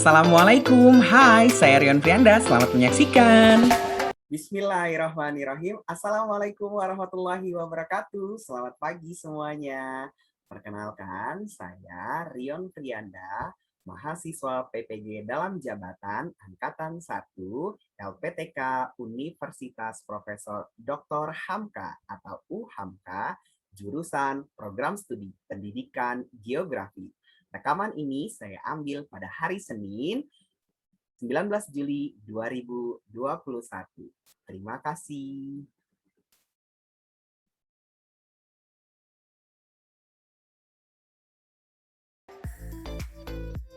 Assalamualaikum, hai saya Rion Prianda, selamat menyaksikan. Bismillahirrahmanirrahim. Assalamualaikum warahmatullahi wabarakatuh. Selamat pagi semuanya. Perkenalkan, saya Rion Prianda, mahasiswa PPG dalam jabatan Angkatan 1 LPTK Universitas Profesor Dr. Hamka atau UHAMKA, jurusan Program Studi Pendidikan Geografi. Rekaman ini saya ambil pada hari Senin, 19 Juli 2021. Terima kasih.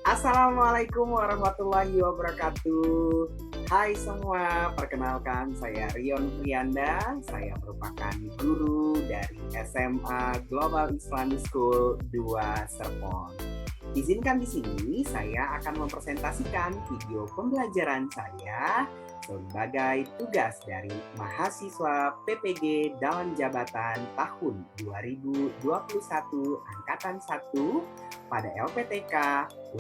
Assalamualaikum warahmatullahi wabarakatuh. Hai semua, perkenalkan saya Rion Prianda. Saya merupakan guru dari SMA Global Islamic School 2 Serpong. Izinkan di sini saya akan mempresentasikan video pembelajaran saya sebagai tugas dari mahasiswa PPG dalam jabatan tahun 2021 Angkatan 1 pada LPTK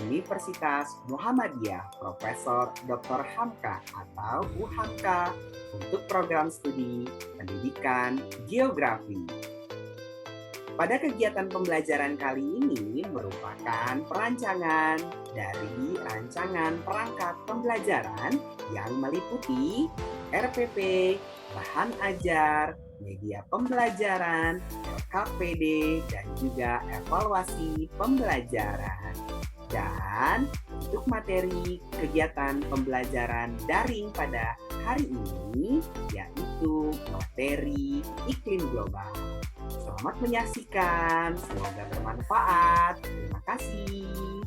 Universitas Muhammadiyah Profesor Dr. Hamka atau UHAMKA untuk program studi pendidikan geografi. Pada kegiatan pembelajaran kali ini merupakan perancangan dari rancangan perangkat pembelajaran yang meliputi RPP, bahan ajar, media pembelajaran, LKPD, dan juga evaluasi pembelajaran. Dan untuk materi kegiatan pembelajaran daring pada hari ini yaitu materi iklim global. Selamat menyaksikan, semoga bermanfaat. Terima kasih.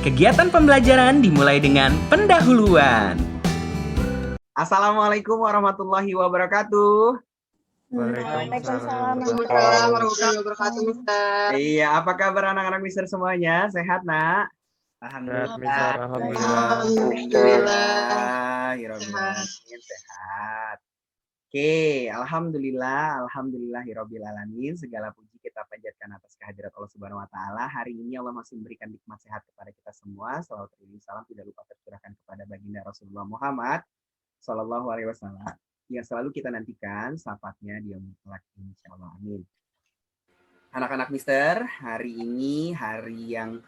Kegiatan pembelajaran dimulai dengan pendahuluan. Assalamualaikum warahmatullahi wabarakatuh. Waalaikumsalam warahmatullahi wabarakatuh, Mister. Iya, apa kabar anak-anak Mister semuanya? Sehat, Nak? Alhamdulillah. Sehat. Oke, alhamdulillahirobbilalamin. Segala puji kita panjatkan atas kehadirat Allah Subhanahu wa taala. Hari ini Allah masih memberikan nikmat sehat kepada kita semua. Salawat dan salam tidak lupa tercurahkan kepada baginda Rasulullah Muhammad sallallahu alaihi wasallam yang selalu kita nantikan syafaatnya di yaumul kelak, insyaallah, amin. Anak-anak Mister, hari ini hari yang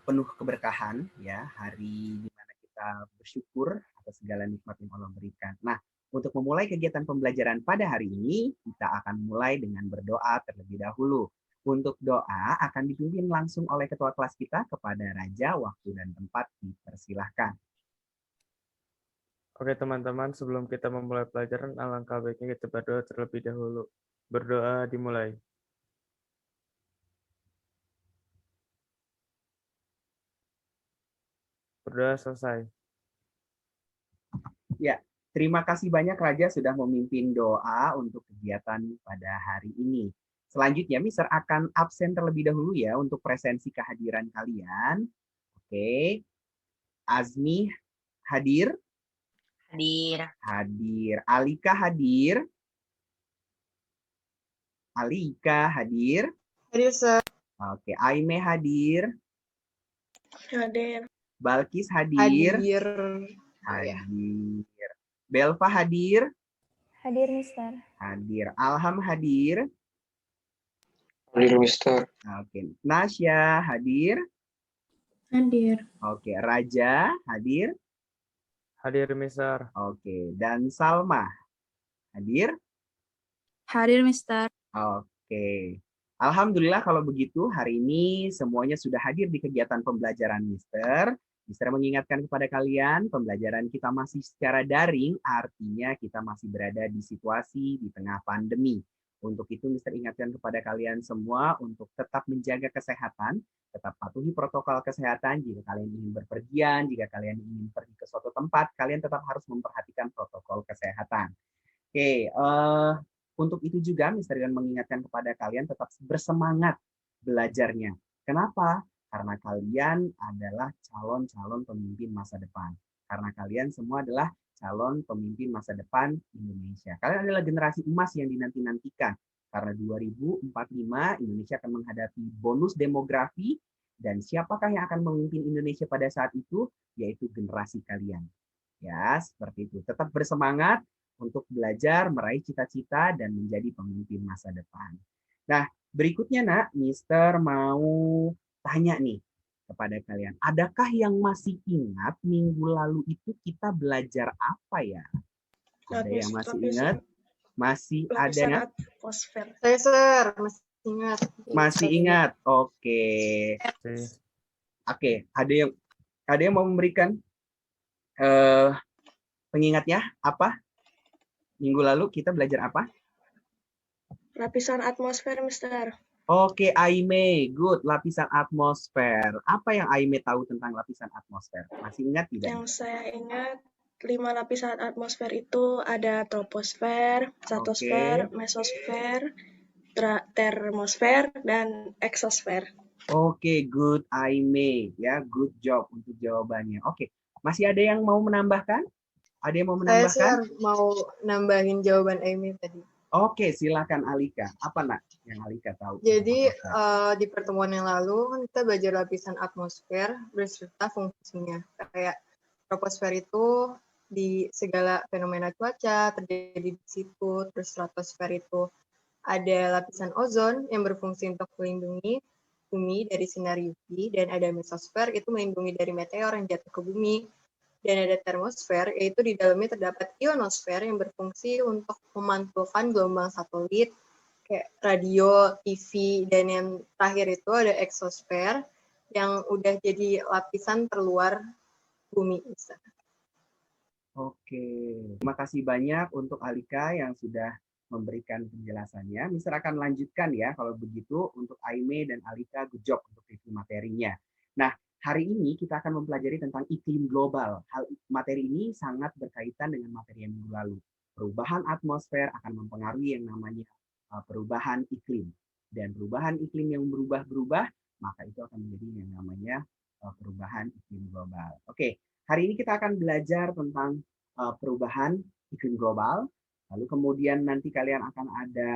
penuh keberkahan ya, hari di mana kita bersyukur atas segala nikmat yang Allah berikan. Nah, untuk memulai kegiatan pembelajaran pada hari ini, kita akan mulai dengan berdoa terlebih dahulu. Untuk doa akan dipimpin langsung oleh ketua kelas kita kepada Raja. Waktu dan tempat dipersilahkan. Oke teman-teman, sebelum kita memulai pelajaran, alangkah baiknya kita berdoa terlebih dahulu. Berdoa dimulai. Berdoa selesai. Ya, terima kasih banyak Raja sudah memimpin doa untuk kegiatan pada hari ini. Selanjutnya, Mister akan absen terlebih dahulu ya untuk presensi kehadiran kalian. Oke. Azmi hadir? Hadir. Alika hadir? Alika hadir? Hadir, Sir. Oke. Aime hadir? Hadir. Balkis hadir? Hadir. Belva hadir? Hadir, Mister. Hadir. Alham hadir? Hadir, Mister. Oke. Nasya hadir? Hadir. Oke. Raja hadir? Hadir, Mister. Oke. Dan Salma hadir? Hadir, Mister. Oke. Alhamdulillah kalau begitu hari ini semuanya sudah hadir di kegiatan pembelajaran Mister. Mister mengingatkan kepada kalian, pembelajaran kita masih secara daring, artinya kita masih berada di situasi di tengah pandemi. Untuk itu Mister ingatkan kepada kalian semua untuk tetap menjaga kesehatan, tetap patuhi protokol kesehatan. Jika kalian ingin berpergian, jika kalian ingin pergi ke suatu tempat, kalian tetap harus memperhatikan protokol kesehatan. Oke, untuk itu juga Mister mengingatkan kepada kalian tetap bersemangat belajarnya. Kenapa? Karena kalian adalah calon-calon pemimpin masa depan. Karena kalian semua adalah calon pemimpin masa depan Indonesia. Kalian adalah generasi emas yang dinanti-nantikan. Karena 2045 Indonesia akan menghadapi bonus demografi Dan siapakah yang akan memimpin Indonesia pada saat itu? Yaitu generasi kalian. Ya, seperti itu. Tetap bersemangat untuk belajar, meraih cita-cita, dan menjadi pemimpin masa depan. Nah, berikutnya, Nak, Mister mau tanya nih kepada kalian. Adakah yang masih ingat minggu lalu itu kita belajar apa ya? Ada yang masih ingat? Masih ada Lapisan ingat? atmosfer. Saya, Sir, masih ingat. Masih ingat? Oke. Oke, ada yang mau memberikan pengingatnya apa? Minggu lalu kita belajar apa? Lapisan atmosfer, Mister. Oke, Aime, good. Lapisan atmosfer. Apa yang Aime tahu tentang lapisan atmosfer? Masih ingat tidak? Yang saya ingat, 5 lapisan atmosfer itu ada troposfer, stratosfer, mesosfer, termosfer, dan eksosfer. Oke, good Aime. Ya, good job untuk jawabannya. Oke, masih ada yang mau menambahkan? Ada yang mau Saya, menambahkan? Sir, mau nambahin jawaban Amy tadi. Oke, silakan Alika. Apa, Nak, yang Alika tahu? Jadi, di pertemuan yang lalu, kan kita belajar lapisan atmosfer beserta fungsinya. Kayak troposfer itu di segala fenomena cuaca terjadi di situ, terus stratosfer itu ada lapisan ozon yang berfungsi untuk melindungi bumi dari sinar UV, dan ada mesosfer itu melindungi dari meteor yang jatuh ke bumi, dan ada termosfer yaitu di dalamnya terdapat ionosfer yang berfungsi untuk memantulkan gelombang satelit kayak radio, TV, dan yang terakhir itu ada eksosfer yang udah jadi lapisan terluar bumi. Oke, terima kasih banyak untuk Alika yang sudah memberikan penjelasannya. Mister akan lanjutkan ya, kalau begitu untuk Aime dan Alika, good job untuk review materinya. Nah, hari ini kita akan mempelajari tentang iklim global. Materi ini sangat berkaitan dengan materi yang minggu lalu. Perubahan atmosfer akan mempengaruhi yang namanya perubahan iklim. Dan perubahan iklim yang berubah-berubah, maka itu akan menjadi yang namanya perubahan iklim global. Oke. Hari ini kita akan belajar tentang perubahan iklim global, lalu kemudian nanti kalian akan ada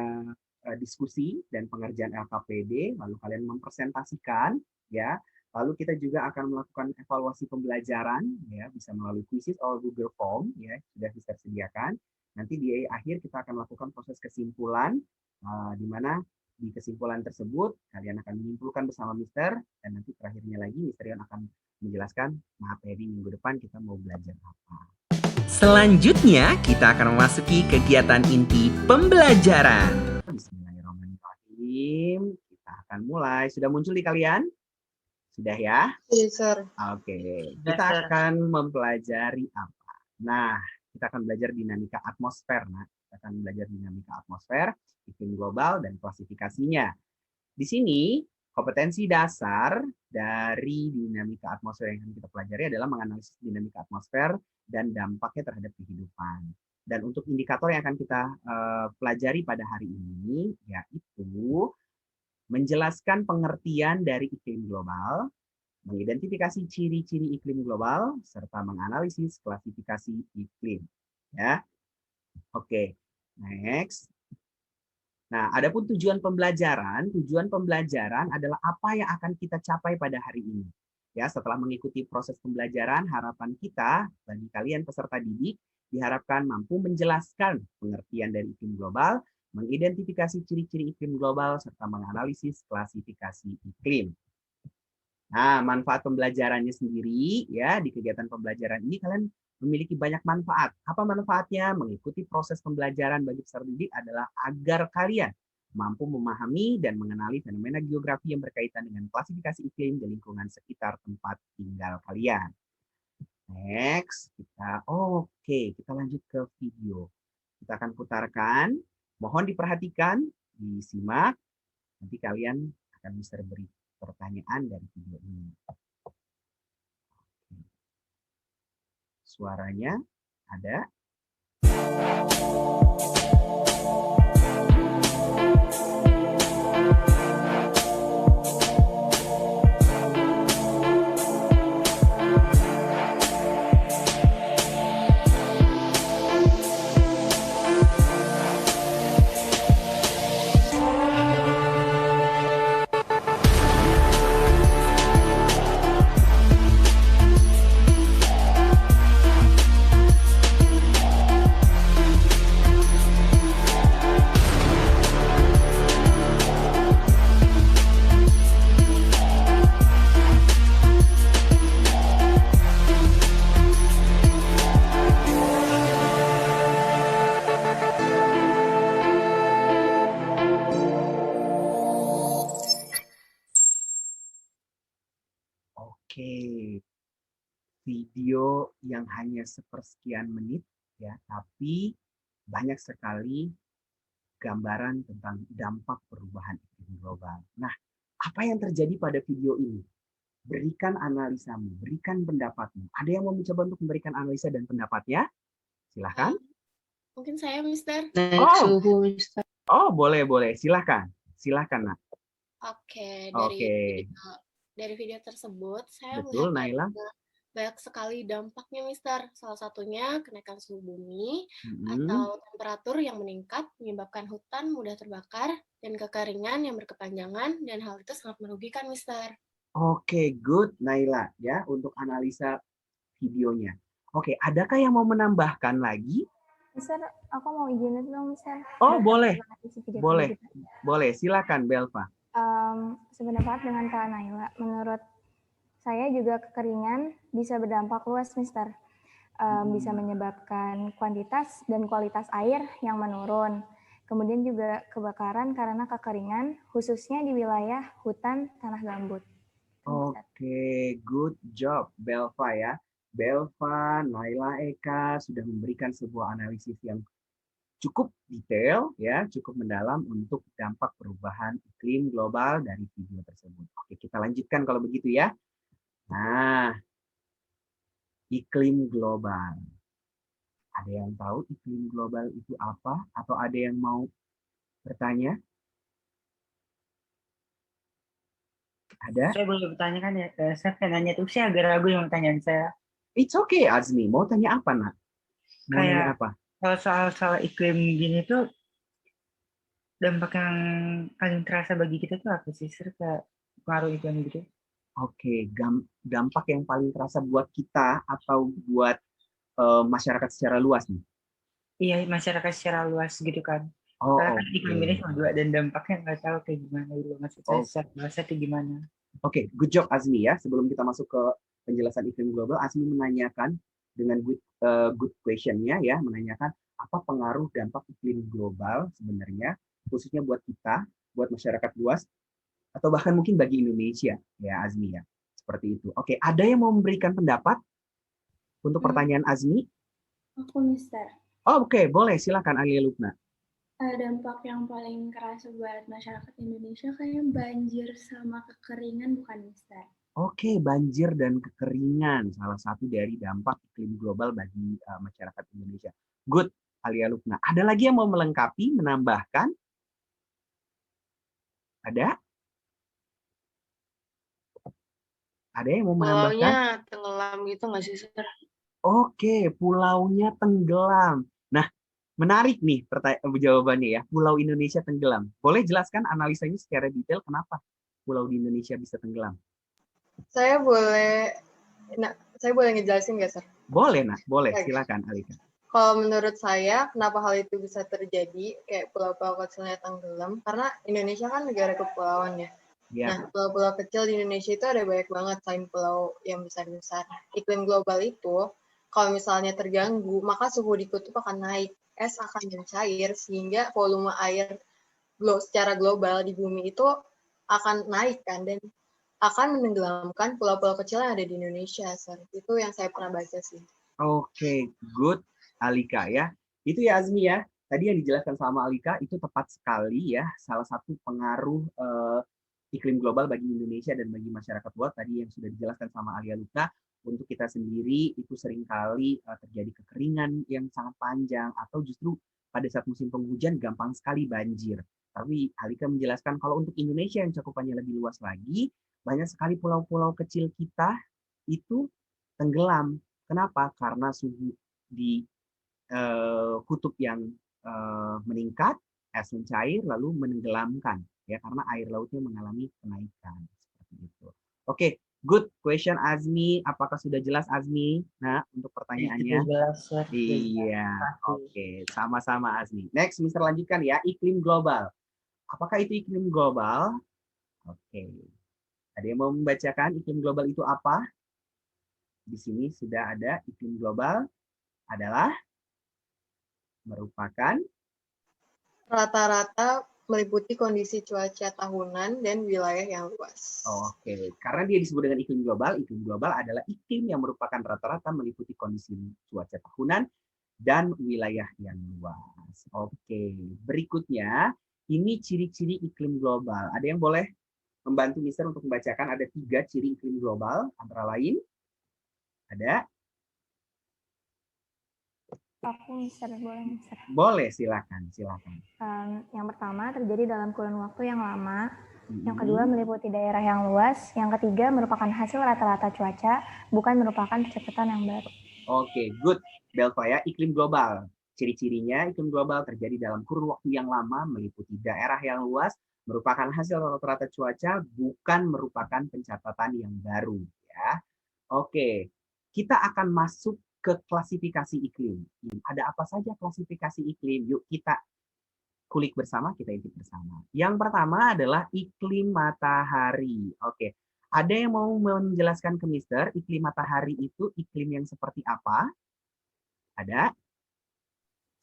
diskusi dan pengerjaan LKPD, lalu kalian mempresentasikan, ya. Lalu kita juga akan melakukan evaluasi pembelajaran, ya, bisa melalui quizzes atau Google Form, ya, sudah bisa disediakan. Nanti di akhir kita akan melakukan proses kesimpulan, di mana di kesimpulan tersebut kalian akan menyimpulkan bersama Mister, dan nanti terakhirnya lagi Mister Yon akan menjelaskan materi minggu depan kita mau belajar apa. Selanjutnya, kita akan memasuki kegiatan inti pembelajaran. Bismillahirrahmanirrahim. Kita akan mulai. Sudah muncul di kalian? Sudah ya? Iya, Sir. Oke. Kita akan mempelajari apa? Nah, kita akan belajar dinamika atmosfer. Nah, kita akan belajar dinamika atmosfer, iklim global, dan klasifikasinya. Di sini, kompetensi dasar dari dinamika atmosfer yang akan kita pelajari adalah menganalisis dinamika atmosfer dan dampaknya terhadap kehidupan. Dan untuk indikator yang akan kita pelajari pada hari ini, yaitu menjelaskan pengertian dari iklim global, mengidentifikasi ciri-ciri iklim global, serta menganalisis klasifikasi iklim. Ya, oke. Next. Nah, adapun tujuan pembelajaran adalah apa yang akan kita capai pada hari ini. Ya, setelah mengikuti proses pembelajaran, harapan kita bagi kalian peserta didik diharapkan mampu menjelaskan pengertian dari iklim global, mengidentifikasi ciri-ciri iklim global, serta menganalisis klasifikasi iklim. Nah, manfaat pembelajarannya sendiri, ya, di kegiatan pembelajaran ini kalian memiliki banyak manfaat. Apa manfaatnya? Mengikuti proses pembelajaran bagi peserta didik adalah agar kalian mampu memahami dan mengenali fenomena geografi yang berkaitan dengan klasifikasi iklim di lingkungan sekitar tempat tinggal kalian. Next, kita lanjut ke video. Kita akan putarkan. Mohon diperhatikan, disimak. Nanti kalian akan bisa beri pertanyaan dari video ini. Suaranya ada. video yang hanya sepersekian menit ya, tapi banyak sekali gambaran tentang dampak perubahan iklim global. Nah, apa yang terjadi pada video ini? Berikan analisamu, berikan pendapatmu. Ada yang mau mencoba untuk memberikan analisa dan pendapatnya? Silahkan. Mungkin saya, Mister. Naik suhu, Mister. Oh, boleh. Silahkan. Silahkan, Nak. Oke, Oke. dari video tersebut, saya Betul, melihat Naila. banyak sekali dampaknya, Mister. Salah satunya kenaikan suhu bumi Mm-mm. atau temperatur yang meningkat menyebabkan hutan mudah terbakar dan kekeringan yang berkepanjangan, dan hal itu sangat merugikan, Mister. Oke, good, Naila, ya, untuk analisa videonya. Oke, adakah yang mau menambahkan lagi? Mister, aku mau izin dong, Mister. Oh, boleh. Boleh. Boleh, silakan, Belva. Sependapat dengan Kak Naila, menurut saya juga kekeringan bisa berdampak luas, Mister. Bisa menyebabkan kuantitas dan kualitas air yang menurun. Kemudian juga kebakaran karena kekeringan, khususnya di wilayah hutan tanah gambut. Oke, good job, Belva ya. Belva, Naila, Eka sudah memberikan sebuah analisis yang cukup detail, ya, cukup mendalam untuk dampak perubahan iklim global dari video tersebut. Oke, kita lanjutkan kalau begitu ya. Nah, iklim global. Ada yang tahu iklim global itu apa? Atau ada yang mau bertanya? Ada? Saya boleh bertanya kan ya? Saya pengen nanya tuh, saya agak ragu dengan pertanyaan saya. It's okay, Azmi. Mau tanya apa, Nak? Mau nanya apa? Kalau soal iklim gini tuh, dampak yang paling terasa bagi kita tuh apa sih? Serta pengaruh iklim gitu? Oke, dampak yang paling terasa buat kita atau buat masyarakat secara luas nih? Iya, masyarakat secara luas gitu kan. Oh, karena kan iklim ini cuma dua dan dampaknya nggak tahu kayak gimana gitu. Maksud saya secara luas itu gimana? Oke, good job Azmi ya. Sebelum kita masuk ke penjelasan iklim global, Azmi menanyakan dengan good question-nya ya, menanyakan apa pengaruh dampak iklim global sebenarnya, khususnya buat kita, buat masyarakat luas, atau bahkan mungkin bagi Indonesia ya, Azmi ya. Seperti itu. Oke, ada yang mau memberikan pendapat untuk pertanyaan Azmi? Aku, Mister. Oh, oke, boleh. Silakan Alia Lukna. Dampak yang paling kerasa buat masyarakat Indonesia kayak banjir sama kekeringan, bukan, Mister? Oke, banjir dan kekeringan salah satu dari dampak iklim global bagi masyarakat Indonesia. Good, Alia Lukna. Ada lagi yang mau melengkapi, menambahkan? Ada? Ada yang mau menambahkan? Pulaunya tenggelam gitu nggak sih, Sir? Oke, pulaunya tenggelam. Nah, menarik nih jawabannya ya. Pulau Indonesia tenggelam. Boleh jelaskan analisanya secara detail kenapa pulau di Indonesia bisa tenggelam? Saya boleh ngejelasin nggak, Sir? Boleh, Nak. Boleh. Silakan, Alika. Kalau menurut saya, kenapa hal itu bisa terjadi, kayak pulau-pulau kecilnya tenggelam, karena Indonesia kan negara kepulauan ya. Nah, pulau-pulau kecil di Indonesia itu ada banyak banget selain pulau yang besar-besar. Iklim global itu, kalau misalnya terganggu, maka suhu di kutub akan naik, es akan mencair, sehingga volume air secara global di bumi itu akan naik kan, dan akan menenggelamkan pulau-pulau kecil yang ada di Indonesia, Sir. Itu yang saya pernah baca sih. Oke, good, Alika ya. Itu ya Azmi ya. Tadi yang dijelaskan sama Alika itu tepat sekali ya. Salah satu pengaruh iklim global bagi Indonesia dan bagi masyarakat luas tadi yang sudah dijelaskan sama Alia Lukna. Untuk kita sendiri itu seringkali terjadi kekeringan yang sangat panjang atau justru pada saat musim penghujan gampang sekali banjir. Tapi Alika menjelaskan kalau untuk Indonesia yang cakupannya lebih luas lagi, banyak sekali pulau-pulau kecil kita itu tenggelam. Kenapa? Karena suhu di kutub yang meningkat, es mencair lalu menenggelamkan ya karena air lautnya mengalami kenaikan seperti itu. Oke, good question Azmi. Apakah sudah jelas Azmi? Nah, untuk pertanyaannya. Iya, oke. Sama-sama Azmi. Next, Mister lanjutkan ya, iklim global. Apakah itu iklim global? Oke. Ada yang mau membacakan iklim global itu apa? Di sini sudah ada iklim global adalah merupakan rata-rata meliputi kondisi cuaca tahunan dan wilayah yang luas. Oke, karena dia disebut dengan iklim global adalah iklim yang merupakan rata-rata meliputi kondisi cuaca tahunan dan wilayah yang luas. Oke, berikutnya ini ciri-ciri iklim global. Ada yang boleh membantu Mister untuk membacakan? Ada 3 ciri iklim global, antara lain ada? Aku Mister, boleh Mister? Boleh, silakan. Yang pertama terjadi dalam kurun waktu yang lama. Yang kedua meliputi daerah yang luas. Yang ketiga merupakan hasil rata-rata cuaca, bukan merupakan percepatan yang baru. Oke, good. Belva ya, iklim global. Ciri-cirinya iklim global terjadi dalam kurun waktu yang lama, meliputi daerah yang luas, merupakan hasil rata-rata cuaca, bukan merupakan pencatatan yang baru. Ya. Oke, kita akan masuk ke klasifikasi iklim. Ada apa saja klasifikasi iklim? Yuk kita kulik bersama, kita intip bersama. Yang pertama adalah iklim matahari. Oke, ada yang mau menjelaskan ke Mister, iklim matahari itu iklim yang seperti apa? Ada?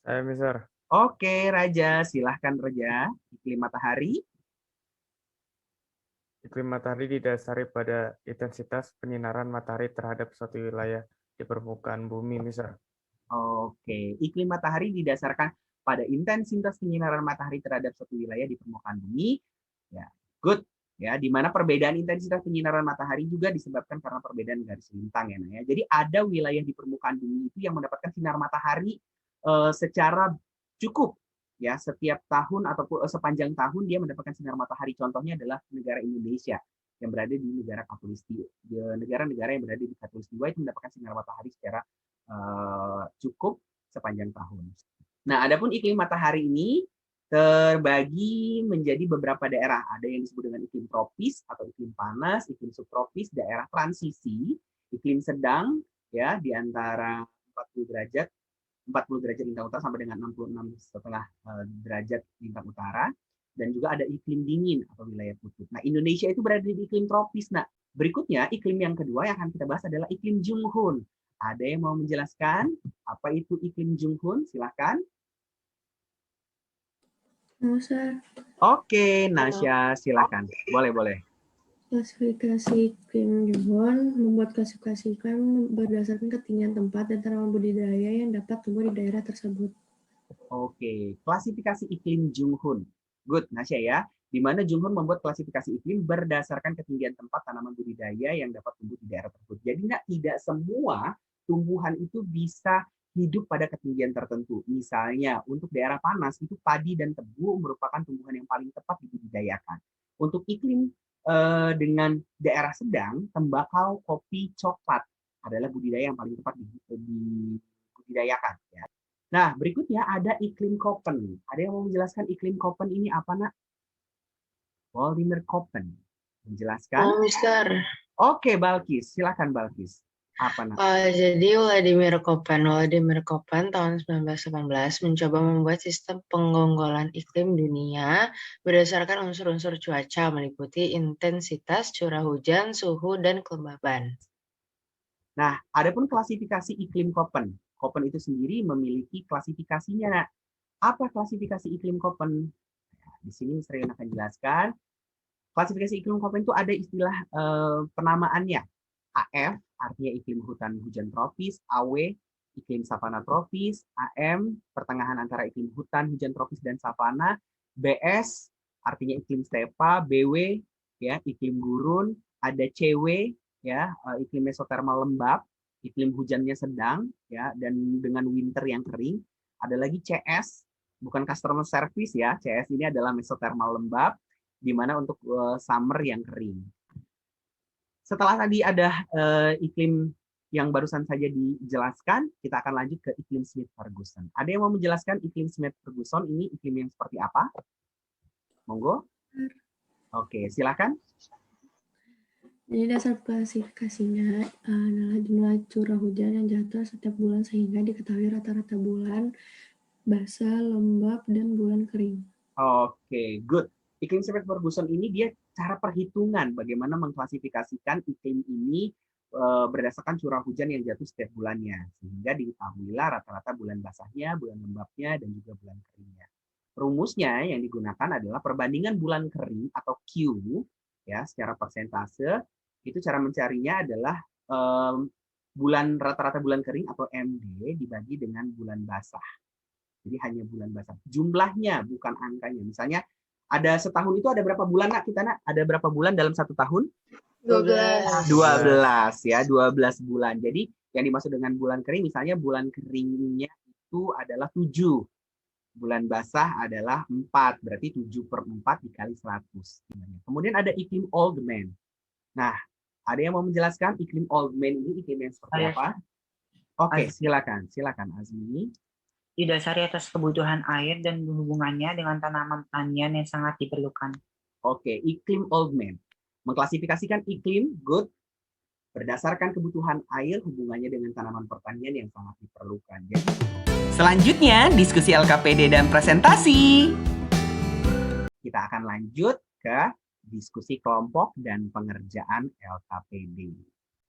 Saya Mister. Oke, Raja. Silahkan Raja. Iklim matahari. Iklim matahari didasari pada intensitas penyinaran matahari terhadap suatu wilayah di permukaan bumi, Mister. Oke, iklim matahari didasarkan pada intensitas penyinaran matahari terhadap suatu wilayah di permukaan bumi. Ya, good. Ya, di mana perbedaan intensitas penyinaran matahari juga disebabkan karena perbedaan garis lintang ya, Nah, ya. Jadi ada wilayah di permukaan bumi itu yang mendapatkan sinar matahari secara cukup ya setiap tahun ataupun sepanjang tahun dia mendapatkan sinar matahari. Contohnya adalah negara Indonesia yang berada di negara Khatulistiwa. Negara-negara yang berada di Khatulistiwa itu mendapatkan sinar matahari secara cukup sepanjang tahun. Nah, adapun iklim matahari ini terbagi menjadi beberapa daerah. Ada yang disebut dengan iklim tropis atau iklim panas, iklim subtropis, daerah transisi, iklim sedang ya di antara 40 derajat lintang utara sampai dengan 66,5 derajat lintang utara, dan juga ada iklim dingin atau wilayah kutub. Nah, Indonesia itu berada di iklim tropis. Nah, berikutnya iklim yang kedua yang akan kita bahas adalah iklim Junghun. Ada yang mau menjelaskan apa itu iklim Junghun? Silakan. Sir. Oke, Nasya, silakan. Boleh. Klasifikasi iklim Junghun membuat klasifikasi iklim berdasarkan ketinggian tempat dan tanaman budidaya yang dapat tumbuh di daerah tersebut. Oke, klasifikasi iklim Junghun. Good, Nasya ya. Di mana Junghun membuat klasifikasi iklim berdasarkan ketinggian tempat tanaman budidaya yang dapat tumbuh di daerah tersebut. Jadi tidak semua tumbuhan itu bisa hidup pada ketinggian tertentu. Misalnya, untuk daerah panas, itu padi dan tebu merupakan tumbuhan yang paling tepat dibudidayakan. Untuk iklim dengan daerah sedang, tembakau, kopi, coklat adalah budidaya yang paling tepat dibudidayakan. Ya. Nah, berikutnya ada iklim Köppen. Ada yang mau menjelaskan iklim Köppen ini apa, Nak? Waldemar Köppen. Menjelaskan? Oh, Mister. Oke, Balkis. Silakan, Balkis. Apa, Nak? Jadi Wladimir Köppen tahun 1918 mencoba membuat sistem penggonggolan iklim dunia berdasarkan unsur-unsur cuaca meliputi intensitas curah hujan, suhu, dan kelembaban. Nah, adapun klasifikasi iklim Köppen. Köppen itu sendiri memiliki klasifikasinya. Apa klasifikasi iklim Köppen? Nah, di sini Mister Yon akan jelaskan. Klasifikasi iklim Köppen itu ada istilah penamaannya. AF artinya iklim hutan hujan tropis, AW iklim savana tropis, AM pertengahan antara iklim hutan hujan tropis dan savana, BS artinya iklim stepa, BW ya iklim gurun, ada CW ya iklim mesotermal lembab, iklim hujannya sedang ya dan dengan winter yang kering. Ada lagi CS, bukan customer service ya. CS ini adalah mesotermal lembab di mana untuk summer yang kering. Setelah tadi ada iklim yang barusan saja dijelaskan, kita akan lanjut ke iklim Smith-Ferguson. Ada yang mau menjelaskan iklim Smith-Ferguson ini iklim yang seperti apa? Monggo. Oke, silakan. Jadi dasar klasifikasinya adalah jumlah curah hujan yang jatuh setiap bulan sehingga diketahui rata-rata bulan basah, lembab, dan bulan kering. Oke, good. Iklim Smith-Ferguson ini dia cara perhitungan bagaimana mengklasifikasikan iklim ini berdasarkan curah hujan yang jatuh setiap bulannya. Sehingga diketahuilah rata-rata bulan basahnya, bulan lembabnya, dan juga bulan keringnya. rumusnya yang digunakan adalah perbandingan bulan kering atau Q ya secara persentase. Itu cara mencarinya adalah rata-rata bulan kering atau MD dibagi dengan bulan basah. Jadi hanya bulan basah. Jumlahnya bukan angkanya. Misalnya ada setahun itu ada berapa bulan nak kita nak? Ada berapa bulan dalam satu tahun? 12. 12 ya, 12 bulan. Jadi yang dimaksud dengan bulan kering misalnya bulan keringnya itu adalah 7. Bulan basah adalah 4. Berarti 7/4 dikali 100. Kemudian ada iklim old man. Nah, ada yang mau menjelaskan iklim old man ini iklim yang seperti apa? Oke, silakan Azmi. Didasari atas kebutuhan air dan hubungannya dengan tanaman pertanian yang sangat diperlukan. Oke, iklim old man. Mengklasifikasikan iklim good berdasarkan kebutuhan air hubungannya dengan tanaman pertanian yang sangat diperlukan. Jadi, Selanjutnya, diskusi LKPD dan presentasi. kita akan lanjut ke diskusi kelompok dan pengerjaan LKPD.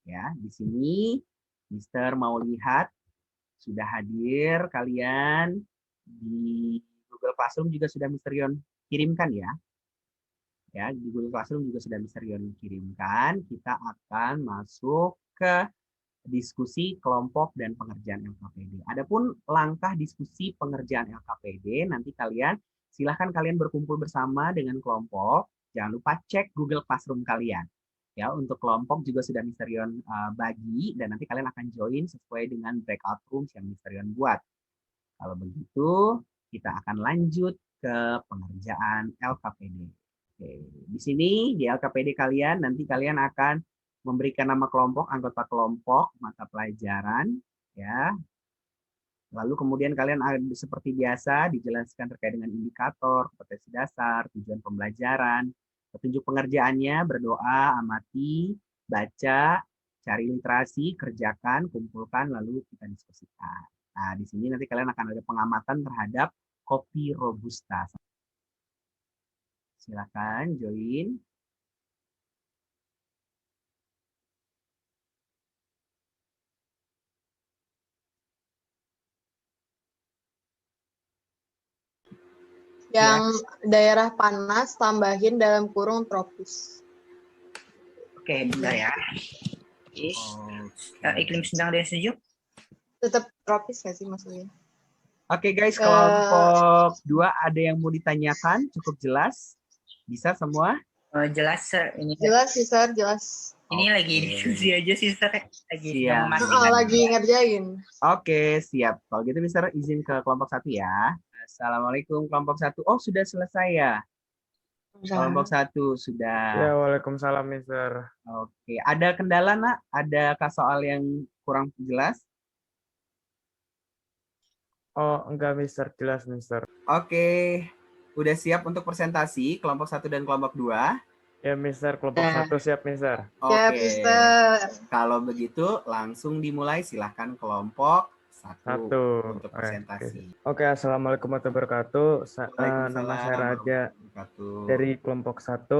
Ya, di sini Mister mau lihat sudah hadir kalian di Google Classroom juga sudah Mister Yon kirimkan ya. Ya, di Google Classroom juga sudah Mister Yon kirimkan. Kita akan masuk ke diskusi kelompok dan pengerjaan LKPD. Adapun langkah diskusi pengerjaan LKPD, nanti silahkan kalian berkumpul bersama dengan kelompok. Jangan lupa cek Google Classroom kalian. Ya, untuk kelompok juga sudah Mister Yon bagi, dan nanti kalian akan join sesuai dengan breakout rooms yang Mister Yon buat. Kalau begitu, kita akan lanjut ke pengerjaan LKPD. Oke. Di sini, di LKPD kalian, nanti kalian akan memberikan nama kelompok, anggota kelompok, mata pelajaran, ya. Lalu kemudian kalian seperti biasa dijelaskan terkait dengan indikator, kompetensi dasar, tujuan pembelajaran, petunjuk pengerjaannya, berdoa, amati, baca, cari literasi, kerjakan, kumpulkan, lalu kita diskusikan. Nah, di sini nanti kalian akan ada pengamatan terhadap kopi Robusta. Silakan join. Yang daerah panas tambahin dalam kurung tropis. Oke, bentar ya. Iklim sedang dan sejuk. Tetap tropis nggak sih maksudnya? Oke guys, kelompok 2 ada yang mau ditanyakan? Cukup jelas? Bisa semua? Jelas, Sir. Jelas sih, Sir. Jelas. Ini lagi diskusi aja sih, Sir. Lagi ngerjain. Oke, siap. Kalau gitu, Mister izin ke kelompok 1 ya. Assalamualaikum kelompok 1. Oh, sudah selesai ya? Kelompok 1 sudah. Ya, waalaikumsalam, Mister. Oke, ada kendala, nak? Adakah soal yang kurang jelas? Oh, enggak, Mister. Jelas, Mister. Oke. Udah siap untuk presentasi kelompok 1 dan kelompok 2? Ya, Mister. Kelompok 1 siap, Mister. Oke. Kalau begitu, langsung dimulai. Silahkan kelompok 1 untuk presentasi. Oke, assalamualaikum warahmatullahi wabarakatuh. Nama saya Raja dari kelompok 1.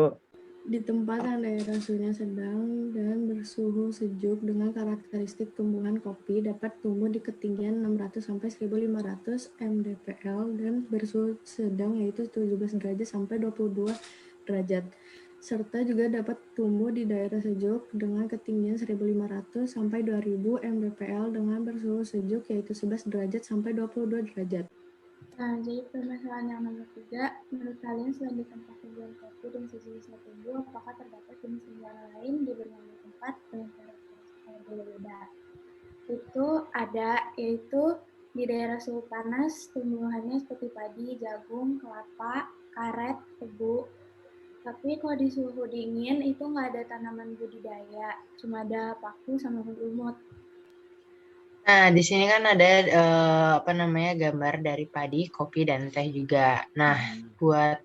Ditempatkan daerah suhunya sedang dan bersuhu sejuk dengan karakteristik tumbuhan kopi dapat tumbuh di ketinggian 600 sampai 1500 mdpl dan bersuhu sedang yaitu 17 derajat sampai 22 derajat. Serta juga dapat tumbuh di daerah sejuk dengan ketinggian 1500 sampai 2000 mdpl dengan bersuhu sejuk yaitu 11 derajat sampai 22 derajat. Nah, jadi permasalahan yang nomor 3, menurut kalian selain di tempat tumbuhan kopi dan sejenisnya tumbuh, apakah terdapat jenis tumbuhan lain di berbagai tempat dengan karakteristik yang berbeda? Itu ada, yaitu di daerah suhu panas, tumbuhannya seperti padi, jagung, kelapa, karet, tebu. Tapi kalau di suhu dingin itu nggak ada tanaman budidaya, cuma ada paku sama lumut. Nah, di sini kan ada gambar dari padi, kopi, dan teh juga. Nah, buat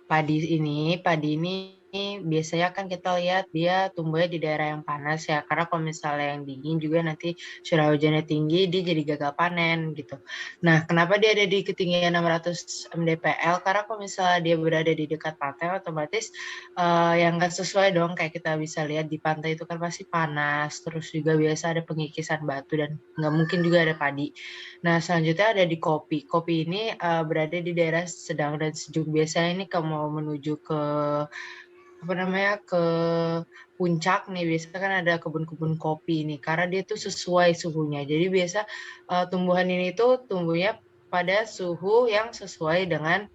padi ini ini biasanya kan kita lihat dia tumbuhnya di daerah yang panas ya, karena kalau misalnya yang dingin juga nanti curah hujannya tinggi, dia jadi gagal panen gitu. Nah, kenapa dia ada di ketinggian 600 mdpl? Karena kalau misalnya dia berada di dekat pantai, otomatis yang nggak sesuai dong, kayak kita bisa lihat di pantai itu kan pasti panas, terus juga biasa ada pengikisan batu dan nggak mungkin juga ada padi. Nah, selanjutnya ada di kopi. Kopi ini berada di daerah sedang dan sejuk. Biasanya ini kalau mau menuju ke ke puncak nih, biasanya kan ada kebun-kebun kopi nih, karena dia tuh sesuai suhunya. Jadi biasa tumbuhan ini tuh tumbuhnya pada suhu yang sesuai dengan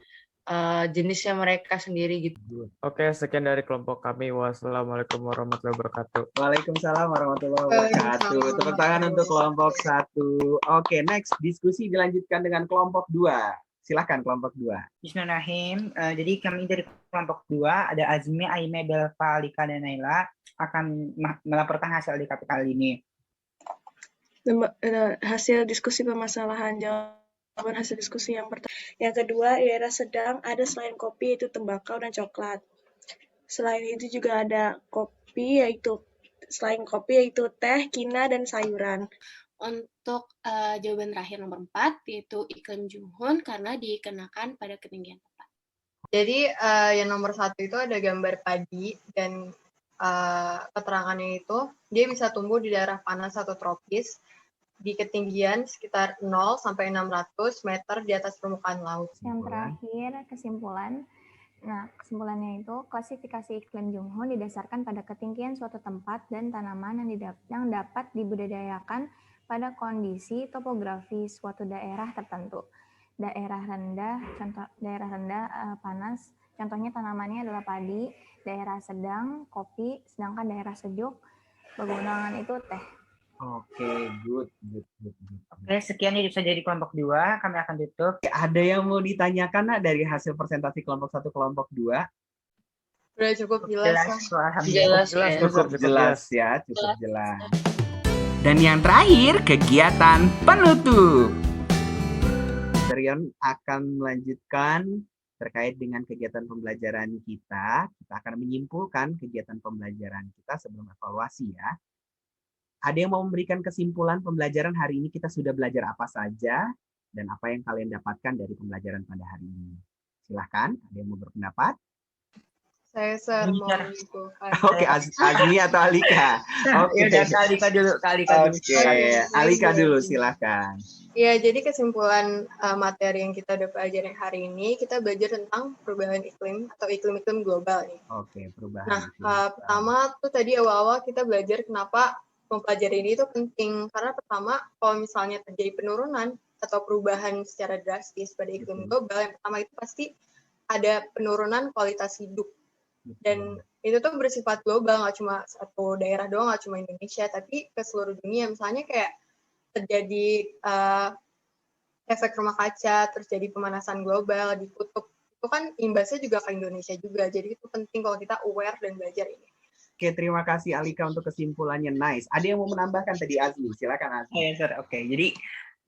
jenisnya mereka sendiri gitu. Oke, sekian dari kelompok kami. Wassalamualaikum warahmatullahi wabarakatuh. Waalaikumsalam warahmatullahi wabarakatuh. Tepuk tangan untuk kelompok 1. Oke, next diskusi dilanjutkan dengan kelompok 2. Silahkan kelompok 2. Bismillahirrahmanirrahim. Jadi kami dari kelompok 2 ada Azmi, Aime, Belva, Alika, dan Naila akan melaporkan hasil DKP kali ini. Hasil diskusi permasalahan jawaban hasil diskusi yang pertama. Yang kedua, daerah sedang ada selain kopi yaitu tembakau dan coklat. Selain itu juga ada selain kopi yaitu teh, kina, dan sayuran. Untuk jawaban terakhir nomor 4, yaitu iklim Junghun karena dikenakan pada ketinggian tepat. Jadi yang nomor 1 itu ada gambar padi dan keterangannya itu dia bisa tumbuh di daerah panas atau tropis di ketinggian sekitar 0 sampai 600 meter di atas permukaan laut. Yang terakhir, kesimpulan. Nah, kesimpulannya itu, klasifikasi iklim Junghun didasarkan pada ketinggian suatu tempat dan tanaman yang dapat dibudidayakan pada kondisi topografi suatu daerah tertentu. Daerah rendah panas, contohnya tanamannya adalah padi, daerah sedang kopi, sedangkan daerah sejuk pegunungan itu teh. Oke, good. Oke, sekian itu saja di kelompok 2. Kami akan tutup. Ada yang mau ditanyakan nak dari hasil presentasi kelompok 1, kelompok 2? Sudah cukup jelas. Cukup jelas ya, cukup jelas. Dan yang terakhir, kegiatan penutup. Serion akan melanjutkan terkait dengan kegiatan pembelajaran kita. Kita akan menyimpulkan kegiatan pembelajaran kita sebelum evaluasi ya. Ada yang mau memberikan kesimpulan pembelajaran hari ini kita sudah belajar apa saja dan apa yang kalian dapatkan dari pembelajaran pada hari ini? Silahkan, ada yang mau berpendapat? Saya mau itu. Oke, Azmi atau Alika? Oke, Alika dulu. Alika dulu, silahkan. Ya, jadi kesimpulan materi yang kita udah pelajarin hari ini, kita belajar tentang perubahan iklim atau iklim-iklim global nih. Oke, perubahan. Nah, pertama tuh tadi awal-awal kita belajar kenapa mempelajari ini itu penting. Karena pertama, kalau misalnya terjadi penurunan atau perubahan secara drastis pada iklim global, yang pertama itu pasti ada penurunan kualitas hidup. Dan itu tuh bersifat global, nggak cuma satu daerah doang, nggak cuma Indonesia, tapi ke seluruh dunia. Misalnya kayak terjadi efek rumah kaca, terus jadi pemanasan global di kutub, itu kan imbasnya juga ke Indonesia juga. Jadi itu penting kalau kita aware dan belajar ini. Oke, terima kasih Alika untuk kesimpulannya. Nice. Ada yang mau menambahkan tadi Azmi? Silakan Azmi. Oke, jadi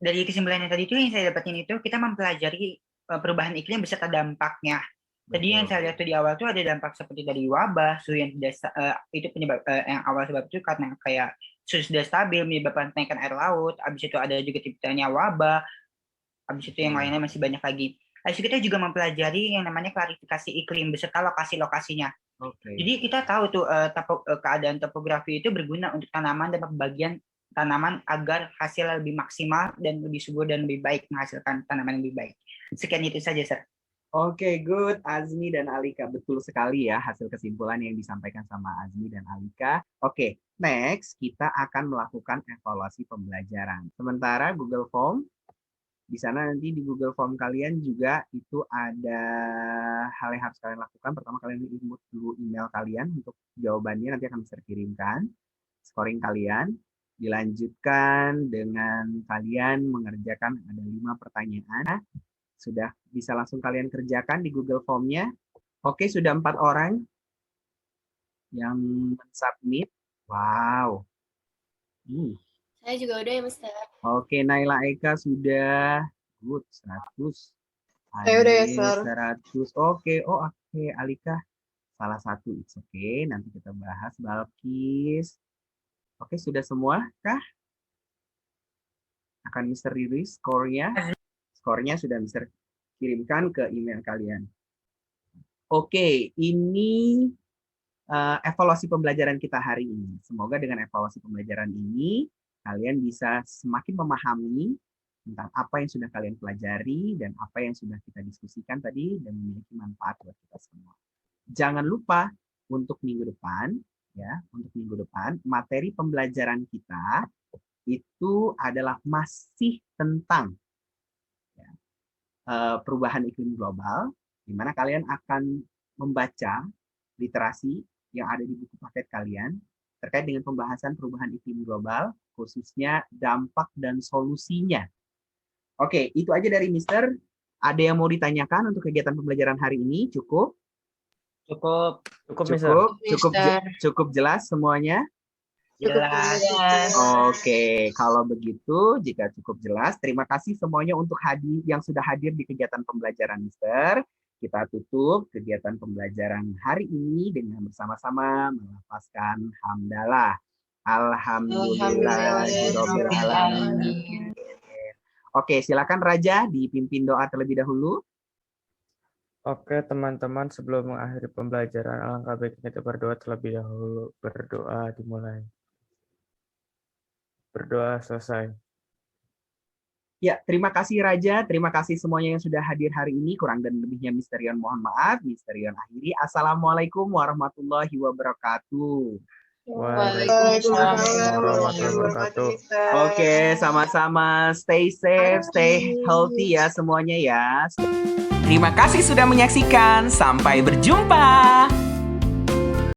dari kesimpulannya tadi itu yang saya dapatin itu kita mempelajari perubahan iklim beserta dampaknya. Tadi yang saya lihat tuh di awal tuh ada dampak seperti dari wabah, suhu yang tidak itu penyebab yang awal sebab itu karena kayak suhu sudah stabil menyebabkan kenaikan air laut. Habis itu ada juga tipenya wabah. Habis itu yang lainnya masih banyak lagi. Habis itu kita juga mempelajari yang namanya klarifikasi iklim beserta lokasi-lokasinya. Jadi kita tahu tuh keadaan topografi itu berguna untuk tanaman dan pembagian tanaman agar hasil lebih maksimal dan lebih subur dan lebih baik menghasilkan tanaman yang lebih baik. Sekian itu saja, Sir. Oke, good. Azmi dan Alika. Betul sekali ya hasil kesimpulan yang disampaikan sama Azmi dan Alika. Oke, next kita akan melakukan evaluasi pembelajaran. Sementara Google Form, di sana nanti di Google Form kalian juga itu ada hal yang harus kalian lakukan. Pertama kalian input dulu email kalian untuk jawabannya, nanti akan bisa kirimkan. Scoring kalian. Dilanjutkan dengan kalian mengerjakan ada 5 pertanyaan. Sudah bisa langsung kalian kerjakan di Google Form-nya. Oke, sudah 4 orang yang submit. Wow. Saya juga udah ya, Mister. Oke, Naila Eka sudah. Good, 100. Saya udah ya, Sir. 100. Oke, Alika salah satu, it's okay. Nanti kita bahas, Balkis. Oke, sudah semua kah? Akan Mr. rilis skornya. Skornya sudah Mr. kirimkan ke email kalian. Oke, ini evaluasi pembelajaran kita hari ini. Semoga dengan evaluasi pembelajaran ini, kalian bisa semakin memahami tentang apa yang sudah kalian pelajari dan apa yang sudah kita diskusikan tadi dan memiliki manfaat buat kita semua. Jangan lupa untuk minggu depan, materi pembelajaran kita itu adalah masih tentang perubahan iklim global, di mana kalian akan membaca literasi yang ada di buku paket kalian terkait dengan pembahasan perubahan iklim global, khususnya dampak dan solusinya. Oke, itu aja dari Mister. Ada yang mau ditanyakan untuk kegiatan pembelajaran hari ini? Cukup? Cukup jelas semuanya? Jelas. Oke, kalau begitu, jika cukup jelas, terima kasih semuanya untuk yang sudah hadir di kegiatan pembelajaran Mister. Kita tutup kegiatan pembelajaran hari ini dengan bersama-sama melafazkan hamdalah. Alhamdulillahirabbil alamin. Oke, silakan Raja dipimpin doa terlebih dahulu. Oke, teman-teman, sebelum mengakhiri pembelajaran, alangkah baiknya kita berdoa terlebih dahulu. Berdoa dimulai. Berdoa selesai. Ya, terima kasih Raja, terima kasih semuanya yang sudah hadir hari ini. Kurang dan lebihnya Misterion mohon maaf. Misterion akhiri. Assalamualaikum warahmatullahi wabarakatuh. Waalaikumsalam warahmatullahi wabarakatuh. Oke, sama-sama. Stay safe, stay healthy ya semuanya ya. Terima kasih sudah menyaksikan. Sampai berjumpa.